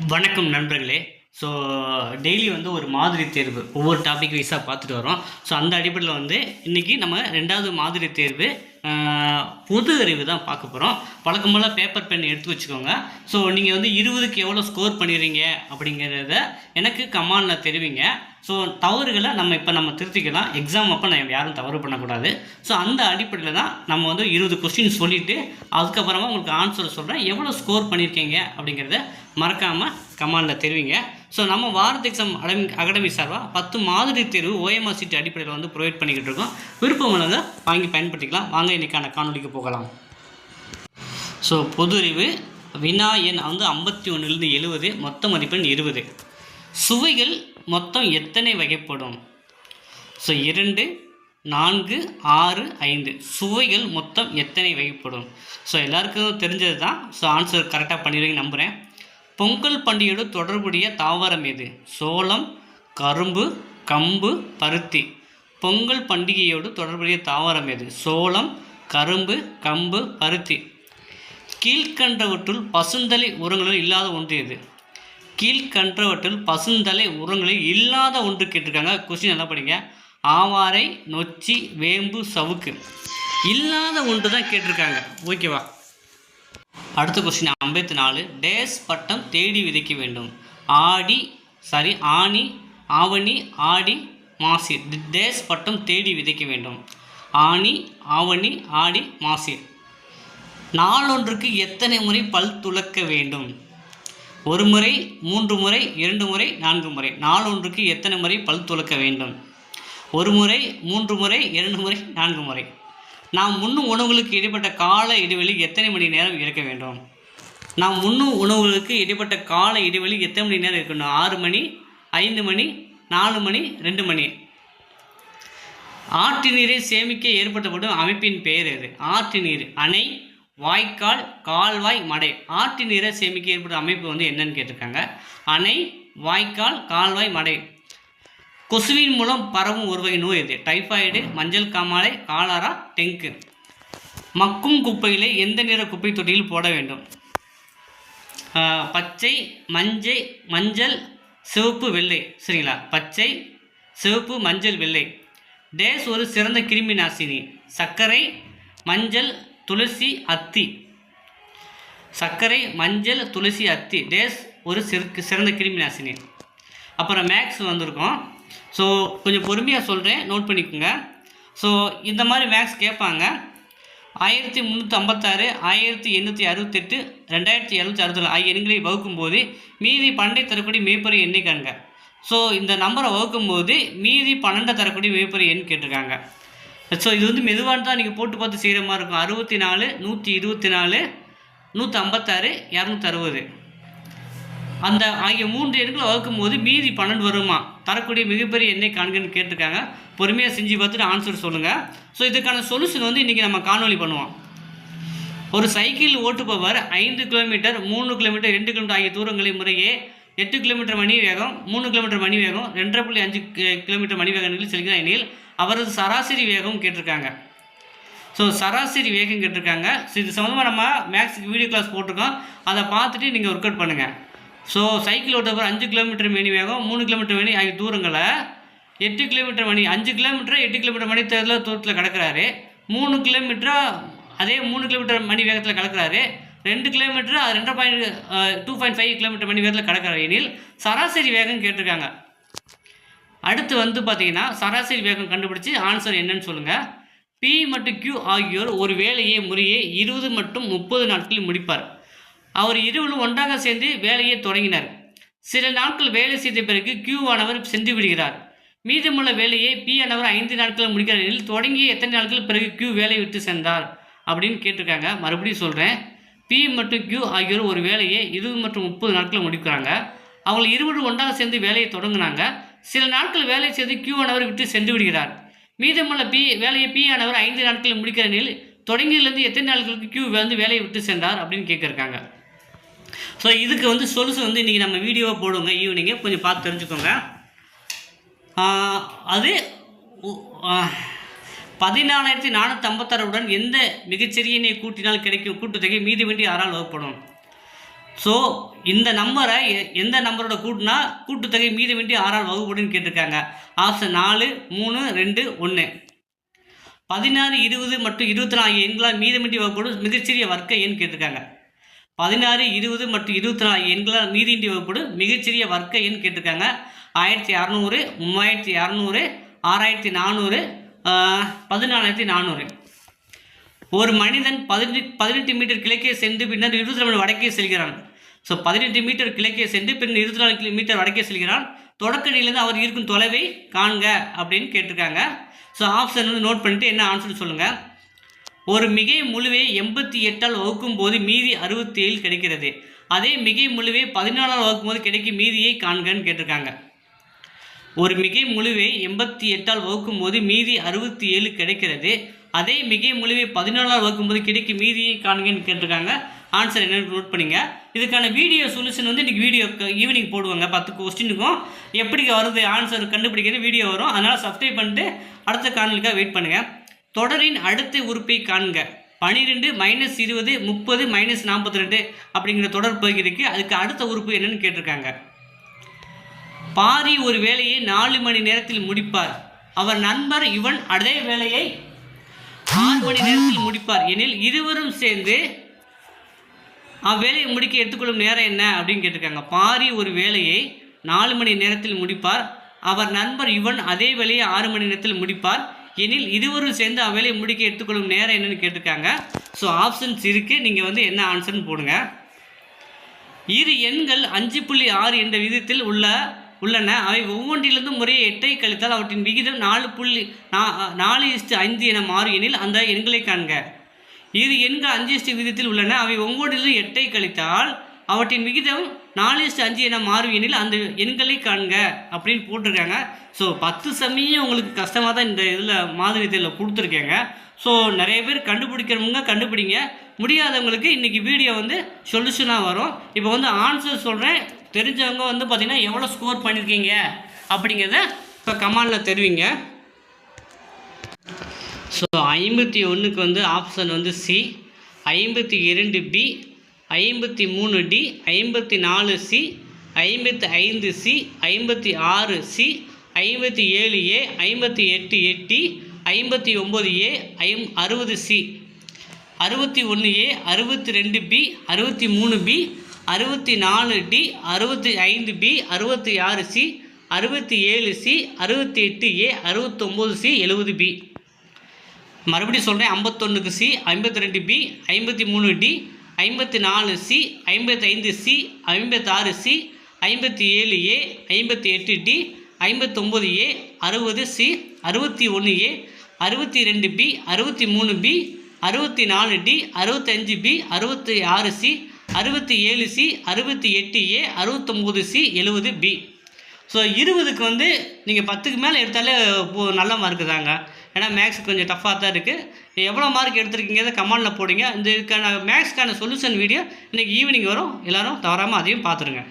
வணக்கம் நண்பர்களே. So daily ஒரு மாதிரி தேர்வு ஒவ்வொரு டாபிக் வைஸாக பார்த்துட்டு வரோம். ஸோ அந்த அடிப்படையில் இன்றைக்கி நம்ம ரெண்டாவது மாதிரி தேர்வு பொது அறிவு தான் பார்க்க போகிறோம். வழக்கம்போல் பேப்பர் பென் எடுத்து வச்சுக்கோங்க. ஸோ நீங்கள் 20க்கு எவ்வளோ ஸ்கோர் பண்ணிடுறீங்க அப்படிங்கிறத எனக்கு கமெண்டில் தெரிவிங்க. ஸோ தவறுகளை நம்ம திருத்திக்கலாம். எக்ஸாம் அப்போ நம்ம யாரும் தவறு பண்ணக்கூடாது. ஸோ அந்த அடிப்படையில் தான் நம்ம 20 கொஸ்டின் சொல்லிவிட்டு அதுக்கப்புறமா உங்களுக்கு ஆன்சர் சொல்கிறேன். எவ்வளோ ஸ்கோர் பண்ணியிருக்கீங்க அப்படிங்கிறத மறக்காமல் கமெண்டில் தெரிவிங்க. ஸோ நம்ம வாரத் எக்ஸாம் அகாடமி சார்பாக 10 மாதிரி தேர்வு OMR சீட் அடிப்படையில் ப்ரொவைட் பண்ணிக்கிட்டு இருக்கோம். விருப்பம் உள்ளவங்க வாங்கி பயன்படுத்திக்கலாம். வாங்க இன்றைக்கான காணொலிக்கு போகலாம். ஸோ பொது அறிவு வினா எண் 51லிருந்து 70, மொத்த மதிப்பெண் 20. சுவைகள் மொத்தம் எத்தனை வகைப்படும்? ஸோ 2, 4, 6, 5 சுவைகள் மொத்தம் எத்தனை வகைப்படும்? ஸோ எல்லாருக்கும் தெரிஞ்சது தான். ஸோ ஆன்சர் கரெக்டாக பண்ணிடுவீங்க நம்புகிறேன். பொங்கல் பண்டிகையோடு தொடர்புடைய தாவரம் எது? சோளம், கரும்பு, கம்பு, பருத்தி. பொங்கல் பண்டிகையோடு தொடர்புடைய தாவரம் எது? சோளம், கரும்பு, கம்பு, பருத்தி. கீழ்கண்டவற்றுள் பசுந்தலை உரங்களில் இல்லாத ஒன்று எது? கீழ்கண்டவற்றுள் பசுந்தலை உரங்களில் இல்லாத ஒன்று கேட்டிருக்காங்க. கொஸ்டின் நல்லா படிங்க. ஆவாரை, நொச்சி, வேம்பு, சவுக்கு. இல்லாத ஒன்று தான் கேட்டிருக்காங்க. ஓகேவா? அடுத்த கொஸ்டின் 54. டேஸ் பட்டம் தேடி விதைக்க வேண்டும். ஆணி, ஆவணி, ஆடி, மாசி. டேஸ் பட்டம் தேடி விதைக்க வேண்டும். ஆணி, ஆவணி, ஆடி, மாசி. நாளொன்றுக்கு எத்தனை முறை பல் துலக்க வேண்டும்? 1 முறை, 3 முறை, 2 முறை, 4 முறை. நாளொன்றுக்கு எத்தனை முறை பல் துலக்க வேண்டும்? 1 முறை, 3 முறை, 2 முறை, 4 முறை. நாம் உண்ணும் உணவுகளுக்கு இடைப்பட்ட கால இடைவெளி எத்தனை மணி நேரம் இருக்க வேண்டும்? நாம் உண்ணும் உணவுகளுக்கு இடைப்பட்ட கால இடைவெளி எத்தனை மணி நேரம் இருக்கணும்? 6 மணி, 5 மணி, 4 மணி, 2 மணி. ஆற்று நீரை சேமிக்க ஏற்படுத்தப்படும் அமைப்பின் பெயர் எது? ஆற்று நீர் அணை, வாய்க்கால், கால்வாய், மடை. ஆற்று நீரை சேமிக்க ஏற்படும் அமைப்பு என்னன்னு கேட்டிருக்காங்க. அணை, வாய்க்கால், கால்வாய், மடை. கொசுவின் மூலம் பரவும் ஒரு வகை நோய் எது? டைஃபாய்டு, மஞ்சள் காமாலை, காலரா, டெங்கு. மக்கும் குப்பைகளை எந்த நிற குப்பை தொட்டியில் போட வேண்டும்? பச்சை, மஞ்சள், சிவப்பு, வெள்ளை. சரிங்களா? பச்சை, சிவப்பு, மஞ்சள், வெள்ளை. டேஸ் ஒரு சிறந்த கிருமி நாசினி. சர்க்கரை, மஞ்சள், துளசி, அத்தி. சர்க்கரை, மஞ்சள், துளசி, அத்தி. டேஸ் ஒரு சிறந்த கிருமி நாசினி. அப்புறம் மேக்ஸ் வந்திருக்கோம். ஸோ கொஞ்சம் பொறுமையாக சொல்கிறேன், நோட் பண்ணிக்கோங்க. ஸோ இந்த மாதிரி மேக்ஸ் கேட்பாங்க. 1356, 1868, 2764 ஆகிய எண்களை வகுக்கும்போது மீதி 12 தரக்கூடிய மெய்ப்பொரு எண்ணை காண்க. ஸோ இந்த நம்பரை வகுக்கும்போது மீதி 12 தரக்கூடிய மெய்ப்பொரு எண் கேட்டிருக்காங்க. ஸோ இது மெதுவாக தான் நீங்கள் போட்டு பார்த்து செய்கிற மாதிரி இருக்கும். 64, 124, 156, 260 அந்த ஆகிய 3 எண்களை வகுக்கும் போது மீதி 12 வருமா? தரக்கூடிய மிகப்பெரிய எண்ணை காண்கன்னு கேட்டிருக்காங்க. பொறுமையாக செஞ்சு பார்த்துட்டு ஆன்சர் சொல்லுங்கள். ஸோ இதுக்கான சொல்யூஷன் இன்றைக்கி நம்ம காணொலி பண்ணுவோம். ஒரு சைக்கிள் ஓட்டுபவர் 5 கிலோமீட்டர், 3 கிலோமீட்டர், 2 கிலோமீட்டர் ஆகிய தூரங்களை முறையே 8 கிலோமீட்டர் மணி வேகம், 3 கிலோமீட்டர் மணி வேகம், 2.5 கிலோமீட்டர் மணி வேகங்களில் செல்கிறார் எனில் அவரது சராசரி வேகம் கேட்டிருக்காங்க. ஸோ சராசரி வேகம் கேட்டிருக்காங்க. ஸோ இது சம்மந்தமாக நம்ம மேக்ஸுக்கு வீடியோ கிளாஸ் போட்டிருக்கோம். அதை பார்த்துட்டு நீங்கள் ஒர்க் அவுட் பண்ணுங்கள். ஸோ சைக்கிள் ஓட்டுபவர் 5 கிலோமீட்டர் மணி வேகம், 3 கிலோமீட்டர் மணி ஆகிய தூரங்களை 8 கிலோமீட்டர் மணி 5 கிலோமீட்டர் 8 கிலோமீட்டர் மணி தூரத்தில் கடக்கிறாரு. 3 கிலோமீட்டர் அதே 3 கிலோமீட்டர் மணி வேகத்தில் கடக்கிறாரு. 2 கிலோமீட்டர் 2.5 கிலோமீட்டர் மணி வேகத்தில் கடக்கிறார் எனில் சராசரி வேகம் கேட்டிருக்காங்க. அடுத்து பார்த்தீங்கன்னா சராசரி வேகம் கண்டுபிடிச்சி ஆன்சர் என்னன்னு சொல்லுங்கள். P மற்றும் Q ஆகியோர் ஒரு வேலையை முறையே 20 மற்றும் 30 நாட்களில் முடிப்பார். அவர் இருவரும் ஒன்றாக சேர்ந்து வேலையை தொடங்கினார். சில நாட்கள் வேலை செய்த பிறகு Q ஆனவர் சென்று விடுகிறார். மீதமுள்ள வேலையை P ஆனவர் 5 நாட்களில் முடிக்கிறார் எனில் தொடங்கிய எத்தனை நாட்கள் பிறகு Q வேலையை விட்டு சென்றார் அப்படின்னு கேட்டிருக்காங்க. மறுபடியும் சொல்கிறேன். P மற்றும் Q ஆகியோர் ஒரு வேலையை 20 மற்றும் 30 நாட்களில் முடிக்கிறாங்க. அவங்க இருவரும் ஒன்றாக சேர்ந்து வேலையை தொடங்கினாங்க. சில நாட்கள் வேலை செய்து Q ஆனவர் விட்டு சென்று விடுகிறார். மீதமுள்ள வேலையை P ஆனவர் 5 நாட்களில் முடிக்கிற நிலையில் தொடங்கியிலேருந்து எத்தனை நாட்களுக்கு Q வேலையை விட்டு சென்றார் அப்படின்னு கேட்குறாங்க. ஸோ இதுக்கு சொல்யூஷன் இன்றைக்கி நம்ம வீடியோவை போடுவோங்க. ஈவினிங்கே கொஞ்சம் பார்த்து தெரிஞ்சுக்கோங்க. அது 14456 உடன் எந்த மிகச்சிறிய எண்ணை கூட்டினால் கிடைக்கும் கூட்டுத்தொகை மீதி வேண்டி 6ஆல் வகுப்படும். ஸோ இந்த நம்பரை எந்த நம்பரோட கூட்டினா கூட்டுத்தொகை மீதமின்றி 6ஆல் வகுப்படுன்னு கேட்டிருக்காங்க. ஆப்ஷன் 4, 3, 2, 1. 16, 20 மற்றும் 24 ஆகிய எண்களால் மீதமின்றி வகுப்படும் மிகச்சிறிய வர்க்க எண் கேட்டிருக்காங்க. 16, 20 மற்றும் 24 ஆகிய எண்களால் மீதின்றி வகுப்படும் மிகச்சிறிய வர்க்க எண் கேட்டிருக்காங்க. 1600, 3200, 6400, 14400. ஒரு மனிதன் 18 மீட்டர் கிழக்கே சென்று பின்னர் 24 வடக்கே செல்கிறான். ஸோ 18 மீட்டர் கிழக்கே சென்று பின்னர் 24 மீட்டர் வடக்கே செல்கிறான். தொடக்க நிலையிலிருந்து அவர் இருக்கும் தொலைவை காண்க அப்படின்னு கேட்டிருக்காங்க. ஸோ ஆப்ஷன் வந்து நோட் பண்ணிவிட்டு என்ன ஆன்சர் சொல்லுங்கள். ஒரு மிகை முழுவை 88ஆல் வகுக்கும் போது மீதி 67 கிடைக்கிறது. அதே மிகை முழுவை 14ஆல் வகுக்கும் போது கிடைக்கும் மீதியை காண்கன்னு கேட்டிருக்காங்க. ஒரு மிகை முழுவை 88ஆல் வகுக்கும் போது மீதி 67 கிடைக்கிறது. அதே மிகை முழுவை 14ஆல் வகுக்கும் போது கிடைக்கும் மீதியை காண்கன்னு கேட்டிருக்காங்க. ஆன்சர் என்னன்னு நோட் பண்ணிங்க. இதுக்கான வீடியோ சொல்யூஷன் வந்து இன்றைக்கி வீடியோ ஈவினிங் போடுவாங்க. 10 கொஸ்டினுக்கும் எப்படி வருது ஆன்சர் கண்டுபிடிக்கிறது வீடியோ வரும். அதனால் சப்ஸ்கிரைப் பண்ணிட்டு அடுத்த காணொலிக்காக வெயிட் பண்ணுங்கள். தொடரின் அடுத்த உறுப்பை காண்க. 12 - 20 30 - 42 அப்படிங்கிற தொடர் பகுதிக்கு அதுக்கு அடுத்த உறுப்பு என்னன்னு கேட்டிருக்காங்க. பாரி ஒரு வேலையை 4 மணி நேரத்தில் முடிப்பார். அவர் நண்பர் இவன் அதே வேலையை 6 மணி நேரத்தில் முடிப்பார் எனில் இருவரும் சேர்ந்து அவ்வேலையை முடிக்க எடுத்துக்கொள்ளும் நேரம் என்ன அப்படின்னு கேட்டிருக்காங்க. பாரி ஒரு வேலையை 4 மணி நேரத்தில் முடிப்பார். அவர் நண்பர் இவன் அதே வேலையை 6 மணி நேரத்தில் முடிப்பார் எனில் இருவரும் சேர்ந்து அவ்வேலையை முடிக்க எடுத்துக்கொள்ளும் நேரம் என்னன்னு கேட்டிருக்காங்க. ஸோ ஆப்ஷன்ஸ் இருக்குது. நீங்கள் வந்து என்ன ஆன்சர்னு போடுங்க. இரு எண்கள் 5.6 என்ற விகிதத்தில் உள்ளன. அவை ஒவ்வொன்றிலிருந்து முறையை 8ஐ கழித்தால் அவற்றின் விகிதம் 4:5 என மாறும் எனில் அந்த எண்களை காண்க. இரு எண்கள் 5 விகிதத்தில் உள்ளன. அவை ஒவ்வொன்றிலிருந்து 8ஐ கழித்தால் அவற்றின் விகிதம் 4:5 என மாறும் எனில் அந்த எண்களை காண்க அப்படின்னு போட்டிருக்காங்க. ஸோ 10 சமயம் உங்களுக்கு கஷ்டமாக தான் இந்த இதில் மாதிரி இதில் கொடுத்துருக்கேங்க. ஸோ நிறைய பேர் கண்டுபிடிக்கிறவங்க கண்டுபிடிங்க, முடியாதவங்களுக்கு இன்றைக்கி வீடியோ வந்து சொல்யூஷனாக வரும். இப்போ வந்து ஆன்சர் சொல்கிறேன். தெரிஞ்சவங்க வந்து பார்த்திங்கன்னா எவ்வளோ ஸ்கோர் பண்ணியிருக்கீங்க அப்படிங்கிறத இப்போ கமெண்டில் தெரிவிங்க. ஸோ 51க்கு வந்து ஆப்ஷன் வந்து C, 52 B, 53 D, 54 C, 55 C, 56 C, 57 A, 58 D, 59 A, 60 C, 61 A, 62 B, 63 B, 64 D, 65 B, 66 C, 67 C, 68 A, 69 C, 70 B. மறுபடியும் சொல்கிறேன். 51க்கு C, 52 B, 53 D, 54 C, 55 C, 56 C, 57 A, 58 D, 59 A, 60 C, 61 A, 62 B, 63 B, 64 D, 65 B, 66 C, 67 C, 68 A, 69 C, 70 B. So 20க்கு வந்து நீங்கள் 10க்கு மேலே எடுத்தாலே நல்ல mark தாங்க. ஏன்னா மேக்ஸ் கொஞ்சம் டஃப்பாக தான் இருக்குது. எவ்வளோ மார்க் எடுத்துருக்கீங்கிறத கமெண்டில் போடுங்க. இதுக்கான மேக்ஸ்க்கான சொல்யூஷன் வீடியோ இன்றைக்கி ஈவினிங் வரும். எல்லோரும் தவறாமல் அதையும் பார்த்துருங்க.